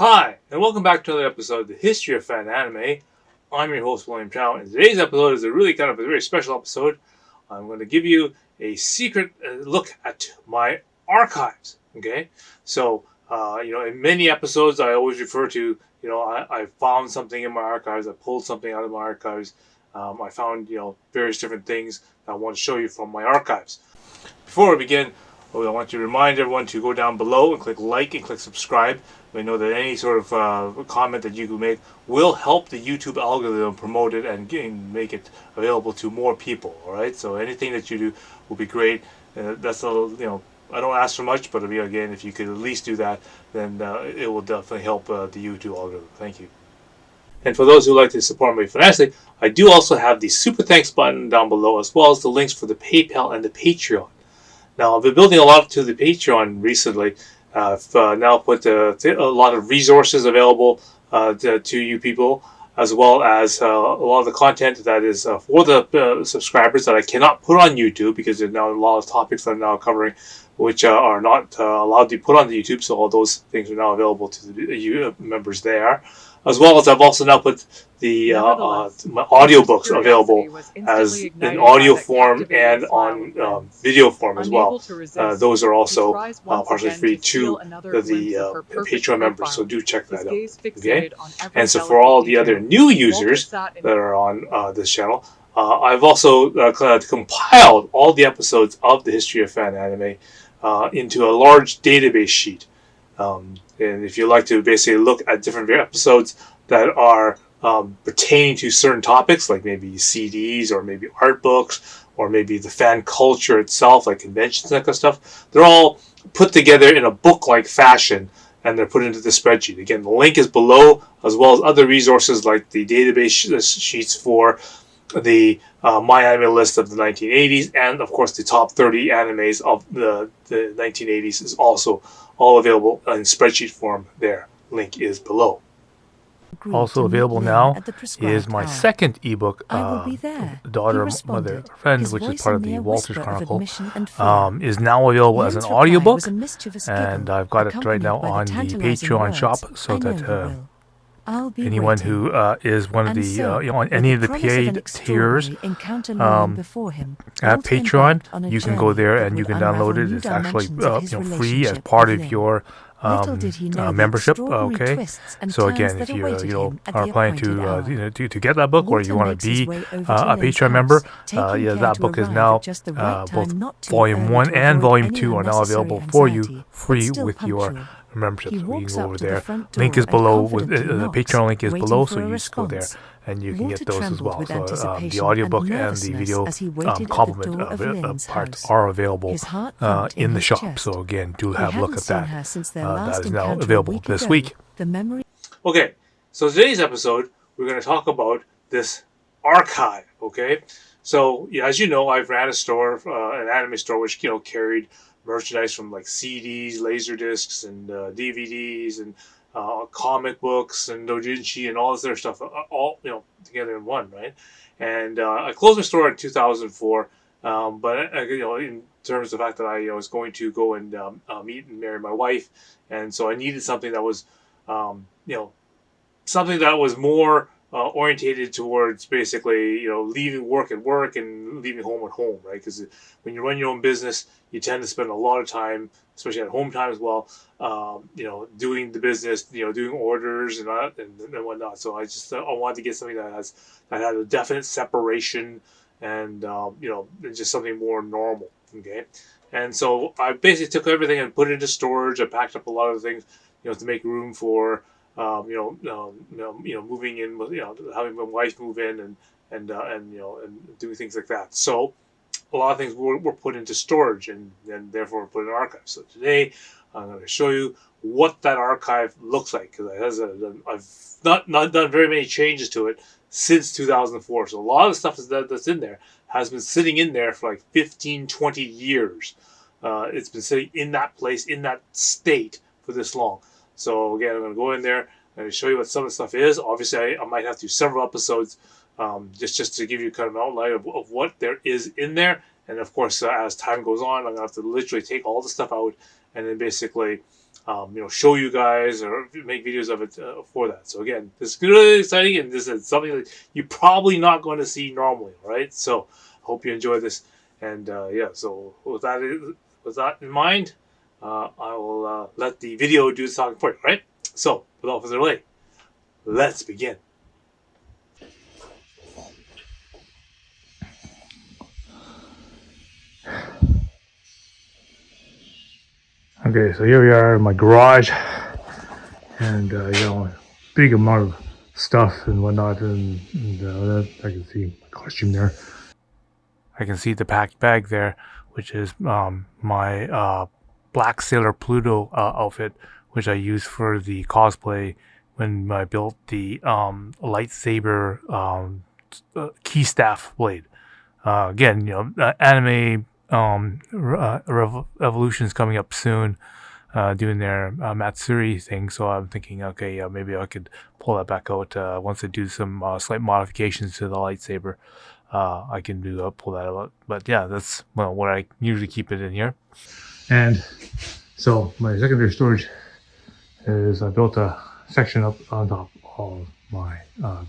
Hi, and welcome back to another episode of the History of Fan Anime. I'm your host, William Chow, and today's episode is a really kind of a very special episode. I'm going to give you a secret look at my archives. Okay, so in many episodes, I always refer to I found something in my archives, I pulled something out of my archives. I found various different things that I want to show you from my archives. Before we begin, I want to remind everyone to go down below and click like and click subscribe. We know that any sort of comment that you can make will help the YouTube algorithm promote it and make it available to more people. All right, so anything that you do will be great. That's a I don't ask for much, but again, if you could at least do that, then it will definitely help the YouTube algorithm. Thank you. And for those who like to support me financially, I do also have the super thanks button down below, as well as the links for the PayPal and the Patreon. Now, I've been building a lot to the Patreon recently. I've now put a lot of resources available to you people, as well as a lot of the content that is for the subscribers that I cannot put on YouTube, because there's now a lot of topics that I'm now covering which are not allowed to be put on the YouTube, so all those things are now available to the members there. As well as I've also now put the my audiobooks available as in audio form and on video form as well. Those are also partially free to the Patreon members, so do check that out. Okay, and so for all the other new users that are on this channel, I've also compiled all the episodes of the History of Fan Anime into a large database sheet. And if you like to basically look at different episodes that are pertaining to certain topics, like maybe CDs or maybe art books or maybe the fan culture itself, like conventions and that kind of stuff, they're all put together in a book-like fashion and they're put into the spreadsheet. Again, the link is below, as well as other resources like the database sheets for the My Anime list of the 1980s, and of course the top 30 animes of the 1980s is also all available in spreadsheet form there. Link is below. Also available now is my second ebook, Daughter, Mother, Friend, which is part of the Walters Chronicle, is now available as an audiobook, and I've got it right now on the Patreon shop, so that anyone who is one of the on any of the paid tiers at Patreon, you can go there and you can download it. It's actually free as part of your membership. Okay, so again, if you are planning to get that book, or you want to be a Patreon member, that book is now both Volume 1 and Volume 2 are now available for you free with your membership. So you can go over there. Link is below. The Patreon link is below, so you just go there and you can get those as well. So the audiobook and the video complement parts are available in the shop. So again, do have a look at that. That is now available this week. Okay, so today's episode, we're going to talk about this archive. Okay, so as you know, I've ran a store, an anime store, which carried merchandise from like CDs, laser discs, and DVDs, and comic books, and doujinshi, and all this other stuff, all together in one, right? And I closed my store in 2004, but in terms of the fact that I was going to go and meet and marry my wife, and so I needed something that was, something that was more orientated towards basically, leaving work at work and leaving home at home, right? Because when you run your own business, you tend to spend a lot of time, especially at home time as well, doing the business, doing orders and whatnot. So I wanted to get something that had a definite separation and just something more normal. Okay, and so I basically took everything and put it into storage. I packed up a lot of things, to make room for moving in, having my wife move in and doing things like that. So a lot of things were put into storage and therefore put in archives. So today I'm going to show you what that archive looks like, because I've not done very many changes to it since 2004. So a lot of the stuff that's in there has been sitting in there for like 15, 20 years. It's been sitting in that place, in that state for this long. So again, I'm going to go in there and show you what some of the stuff is. Obviously, I might have to do several episodes just to give you kind of an outline of what there is in there. And of course, as time goes on, I'm going to have to literally take all the stuff out and then basically show you guys or make videos of it for that. So again, this is really exciting, and this is something that you're probably not going to see normally, right? So hope you enjoy this, and yeah. So with that in mind, I will let the video do the talking for you, right? So without further delay, let's begin. Okay, so here we are in my garage, and big amount of stuff and whatnot, and I can see my costume there. I can see the packed bag there, which is my Black Sailor Pluto outfit, which I used for the cosplay when I built the lightsaber key staff blade. Again, anime Evolution's coming up soon, doing their Matsuri thing. So I'm thinking, okay, maybe I could pull that back out once they do some slight modifications to the lightsaber. I can pull that out. But yeah, that's what I usually keep it in here. And so my secondary storage is I built a section up on top of my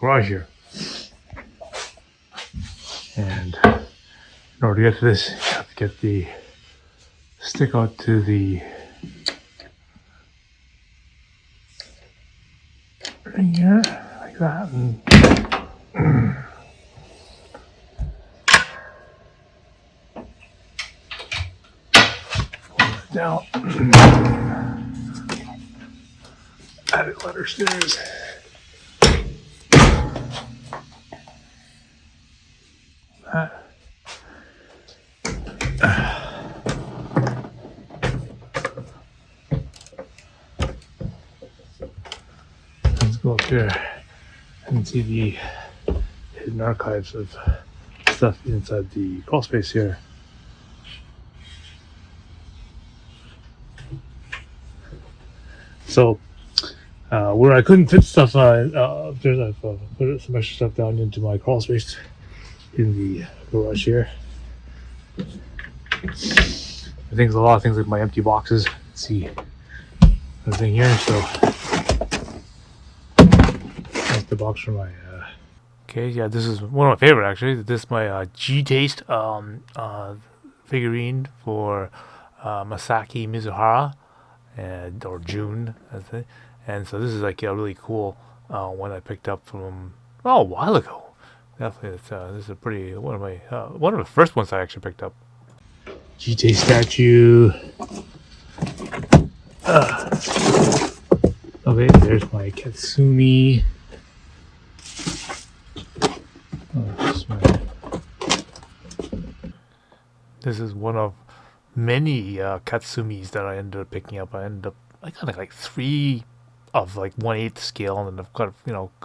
garage here. And in order to get to this, you have to get the stick out to the ring here, like that, and down. Added ladder stairs. That. Let's go up there and see the hidden archives of stuff inside the crawl space here. So, where I couldn't fit stuff upstairs, I've put some extra stuff down into my crawl space in the garage here. I think there's a lot of things like my empty boxes. Let's see everything here. So that's the box for my. Okay, yeah, this is one of my favorite actually. This is my G-Taste figurine for Masaki Mizuhara, or June, I think. And so this is like a really cool one I picked up from a while ago. Definitely, this is a pretty one of the first ones I actually picked up. G-Taste statue. Okay, there's my Katsumi. This is one of many Katsumis that I ended up picking up. I got like 3 of like 1/8 scale, and then I've got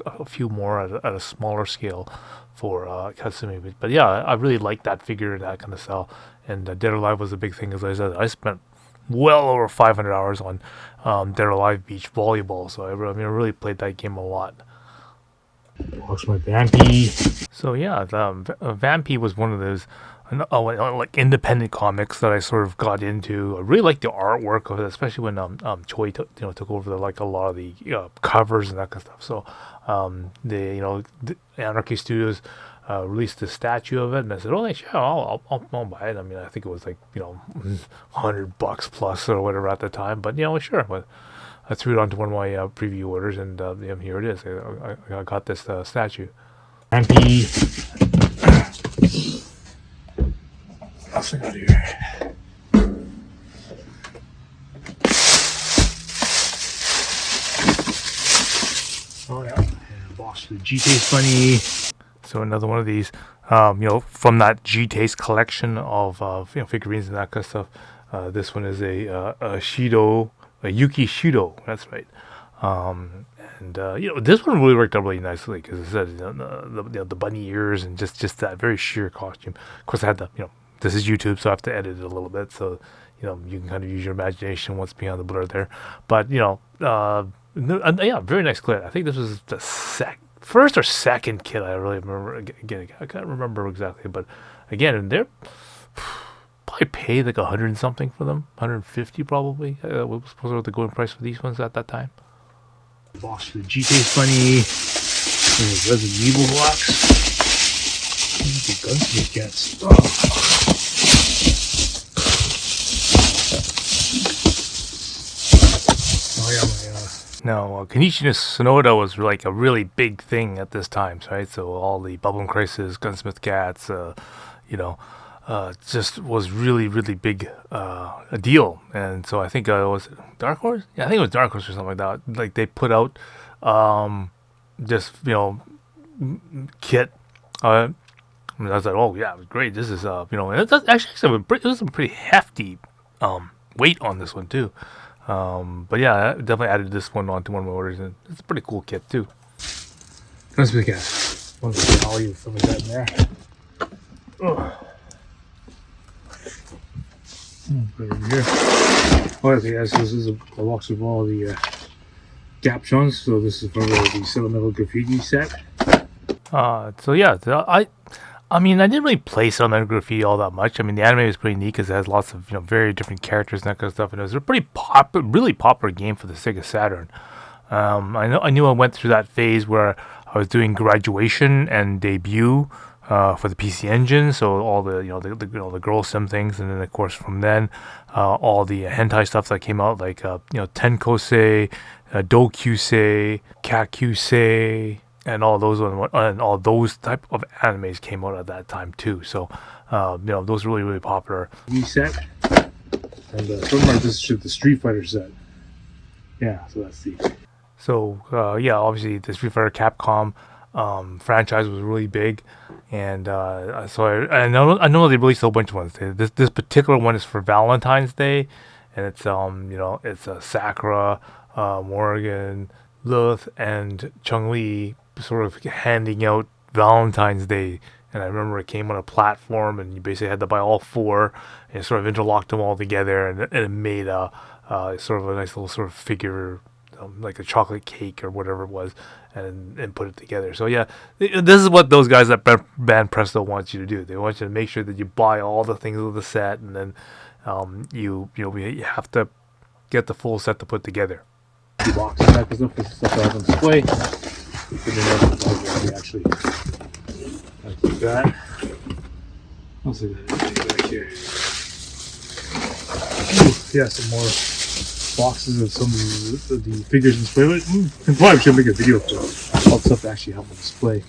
a few more at a smaller scale for Katsumi. But yeah, I really like that figure and that kind of style. And Dead or Alive was a big thing, as I said. I spent well over 500 hours on Dead or Alive Beach Volleyball, so I really played that game a lot. Box my Vampy. So yeah, Vampy was one of those like independent comics that I sort of got into. I really liked the artwork of it, especially when Choi took over a lot of the covers and that kind of stuff. So the Anarchy Studios released the statue of it, and I said, "Oh, yeah, sure, I'll buy it." I mean, I think it was like $100 plus or whatever at the time, but sure. But I threw it onto one of my preview orders, and here it is. I got this statue. Vampy. What's I got here? Oh yeah, and a box for the G-Taste bunny. So another one of these, from that G-Taste collection of figurines and that kind of stuff. This one is a Yuki Shido. That's right. And this one really worked out really nicely because it said the bunny ears and just that very sheer costume. Of course, I had this is YouTube, so I have to edit it a little bit, so you can kind of use your imagination once beyond the blur there. But yeah, very nice kit. I think this was the first or second kit I really remember getting. I can't remember exactly, but again, they're probably paid like 100 and something for them, 150 probably. What was supposed to be the going price for these ones at that time? Box for the GT's funny. Resident Evil box. The gunsmith gets. Oh. Now, Kenichi no Sonoda was like a really big thing at this time, right? So all the Bubbling Crisis, Gunsmith Cats, just was really, really big a deal. And so I think was it Dark Horse? Yeah, I think it was Dark Horse or something like that. Like they put out just kit. I was like, oh yeah, it was great. This is and it's actually it was some pretty hefty weight on this one too. But yeah, I definitely added this one onto one of my orders, and it's a pretty cool kit too. Let's look at one of the value some of that in there. Put it in here. Oh, okay, yes, this is a box of all the captions. So this is from the Sentimental Graffiti set. So yeah, I mean, I didn't really play Sentimental Graffiti all that much. I mean, the anime was pretty neat because it has lots of very different characters and that kind of stuff, and it was a pretty really popular game for the Sega Saturn. I knew I went through that phase where I was doing Graduation and Debut for the PC Engine, so all the the girl sim things, and then of course from then all the hentai stuff that came out, like Tenkosei, Dokusei, Kakusei, and all those type of animes came out at that time too. So those were really, really popular. Set, and this is the Street Fighter set. Yeah, so that's the. So obviously the Street Fighter Capcom franchise was really big, and so I know they released a whole bunch of ones. This particular one is for Valentine's Day, and it's it's Sakura, Morgan, Lilith, and Chun-Li sort of handing out Valentine's Day. And I remember it came on a platform, and you basically had to buy all four, and sort of interlocked them all together, and it made a sort of a nice little sort of figure, like a chocolate cake or whatever it was, and put it together. So yeah, this is what those guys at Band Presto want you to do. They want you to make sure that you buy all the things of the set, and then you have to get the full set to put together. The box and that stuff, this is stuff I have on display. Actually, like that. What's it back here? Yeah, some more boxes of some of the figures in display. I probably should make a video for all the stuff to actually help on display.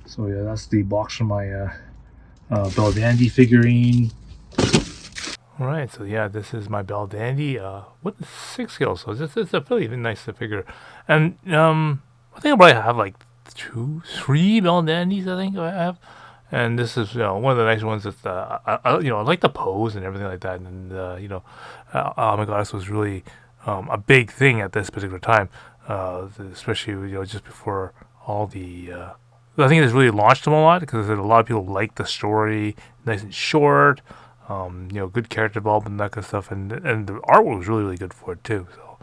So yeah, that's the box from my Bell Dandy figurine. Alright, so yeah, this is my Bell Dandy with 6 scale, so it's a really nice figure. And I think I probably have like 3 Bell Dandies, I think I have. And this is one of the nice ones that I like the pose and everything like that. And oh my god, this was really a big thing at this particular time, especially just before all the. I think it's really launched them a lot because a lot of people like the story, nice and short. Good character development and that kind of stuff, and the artwork was really, really good for it too. So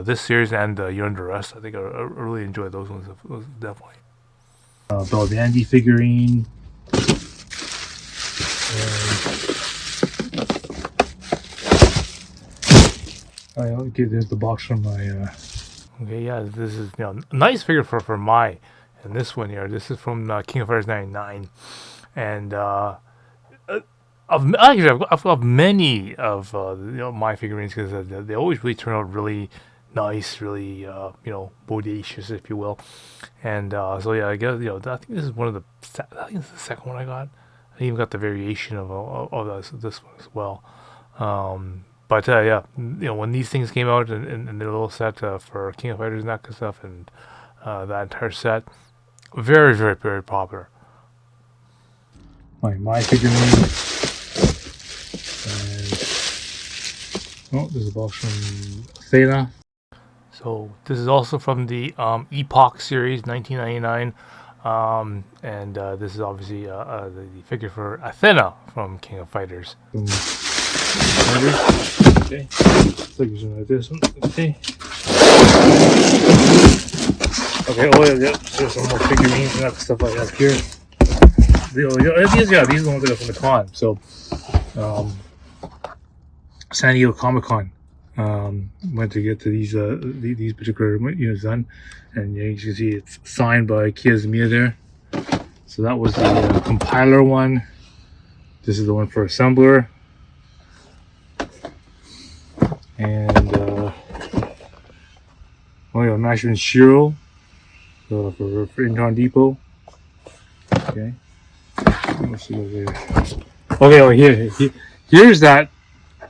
this series and You're Under Arrest, I think I really enjoyed those ones. Definitely. Bell Dandy figurine. Okay, there's the box from my. Okay, yeah, this is a nice figure for my, and this one here. This is from King of Fighters '99, and I've got many of my figurines because they always really turn out really nice, really bodacious, if you will. And so yeah, I guess I think this is one of the. I think it's the second one I got. I even got the variation of this one as well. But yeah, when these things came out in their little set for King of Fighters and that kind of stuff, and that entire set, very, very, very popular. My figurine. And there's a box from Athena. So this is also from the Epoch series, 1999. And this is obviously the figure for Athena from King of Fighters. Okay, figures like this one. Okay. Okay. Oh yeah. There's some more figurines and that stuff I have here. These are the ones I got from the con. So, San Diego Comic Con. Went to get to these particular units done, and you can see it's signed by Kiyomiya there. So that was the compiler one. This is the one for assembler, and Mashman Shiro for Intron Depot. Okay. Let's see over there. Okay, well, here's that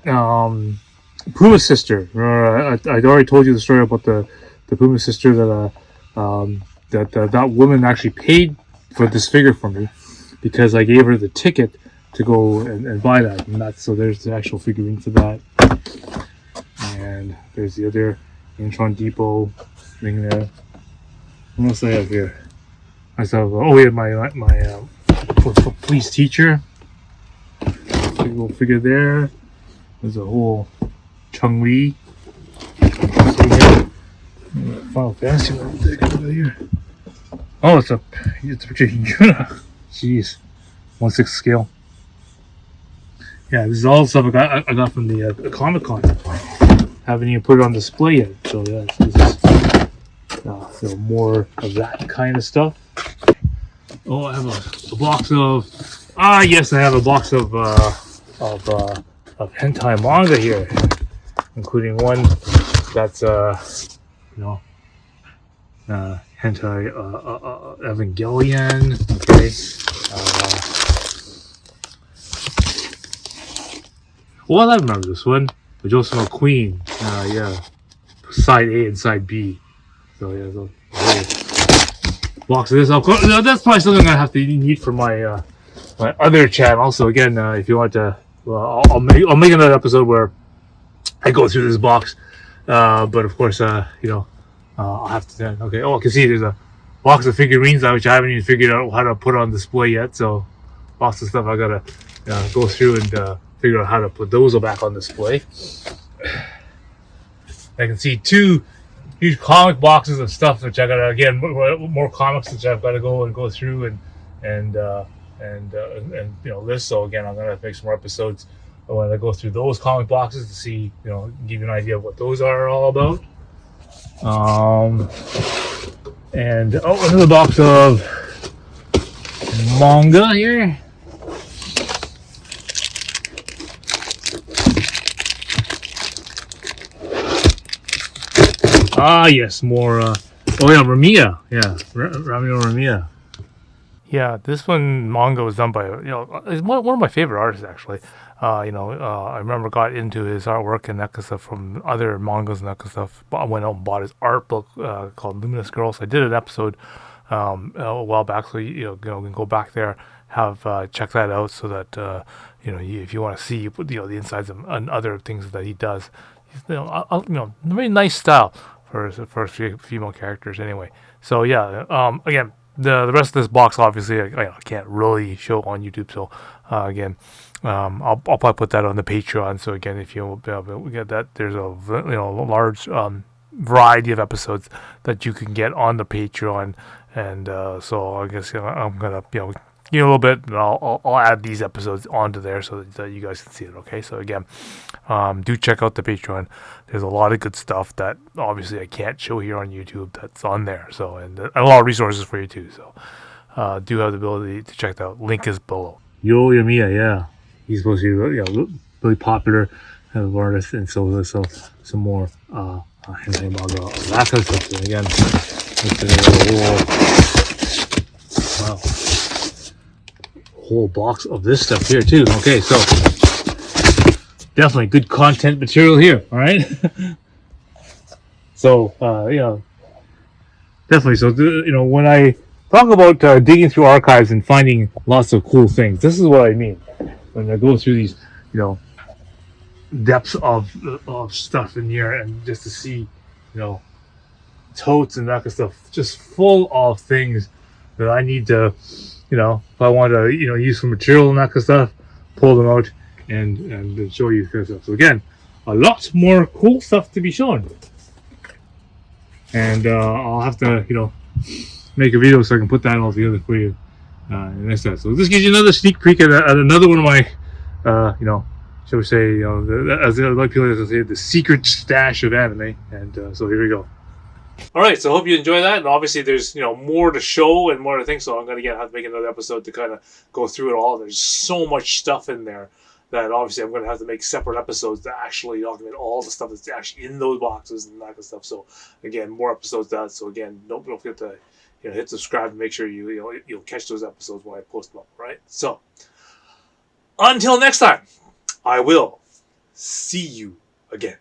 Puma sister. I'd already told you the story about the Puma sister that woman actually paid for this figure for me because I gave her the ticket to go and buy that. And so there's the actual figurine for that. And there's the other Intron Depot thing there. What else do I have here? I have my police teacher. Go figure there. There's a whole Chung-Li. Final Fantasy one over here. Oh, it's a picture of Yuna. Jeez, 1/6 scale. Yeah, this is all the stuff I got from the Comic Con. Haven't even put it on display yet. So yeah, this is more of that kind of stuff. Oh, I have a box of. Yes, I have a box of hentai manga here, including one that's hentai Evangelion. Okay. Well, I remember this one. The Joseph Queen. Yeah. Side A and side B. So yeah, box of this. Of course, that's probably something I have to need for my my other channel. So again, if you want to, I'll make another episode where I go through this box. But of course, I'll have to then. Okay. Oh, I can see there's a box of figurines which I haven't even figured out how to put on display yet. So lots of stuff I gotta go through and figure out how to put those back on display. I can see 2 huge comic boxes of stuff which I gotta more comics which I've got to go through and list. So again, I'm gonna make some more episodes when I go through those comic boxes to see, give you an idea of what those are all about. And another box of manga here. Yes, more. Ramiya. Yeah, Ramiro Ramiya. Yeah, this one manga was done by it's one of my favorite artists actually. I remember got into his artwork and that kind of stuff from other mangas and that kind of stuff. I went out and bought his art book called Luminous Girls. I did an episode a while back, so you can go back there, have check that out, so that if you want to see the insides and other things that he does. Very nice style for female characters anyway. So yeah, again. The rest of this box, obviously, I can't really show on YouTube. So again, I'll probably put that on the Patreon. So again, if you get that, there's a large variety of episodes that you can get on the Patreon. And so I guess I'm gonna a little bit, and I'll add these episodes onto there so that you guys can see it. Okay, so again, do check out the Patreon. There's a lot of good stuff that obviously I can't show here on YouTube that's on there. So and a lot of resources for you too. So do have the ability to check that out. Link is below. Yoyamiya, yeah, he's supposed to be really popular as an artist, and so some more hentai manga, that kind of stuff. And again, whole box of this stuff here too. Okay, so definitely good content material here. All right. So definitely. So when I talk about digging through archives and finding lots of cool things, this is what I mean when I go through these depths of stuff in here, and just to see totes and that kind of stuff, just full of things that I need to. If I want to, use some material and that kind of stuff, pull them out and show you kind of stuff. So again, a lot more cool stuff to be shown. And I'll have to, make a video so I can put that all together for you in the next time. So this gives you another sneak peek at another one of my, shall we say, as I like people to say, the secret stash of anime. And so here we go. All right, so I hope you enjoy that. And obviously, there's more to show and more to think. So I'm going to have to make another episode to kind of go through it all. There's so much stuff in there that obviously I'm going to have to make separate episodes to actually document all the stuff that's actually in those boxes and that kind of stuff. So again, more episodes to that. So again, don't forget to hit subscribe and make sure you'll catch those episodes when I post them up. Right. So until next time, I will see you again.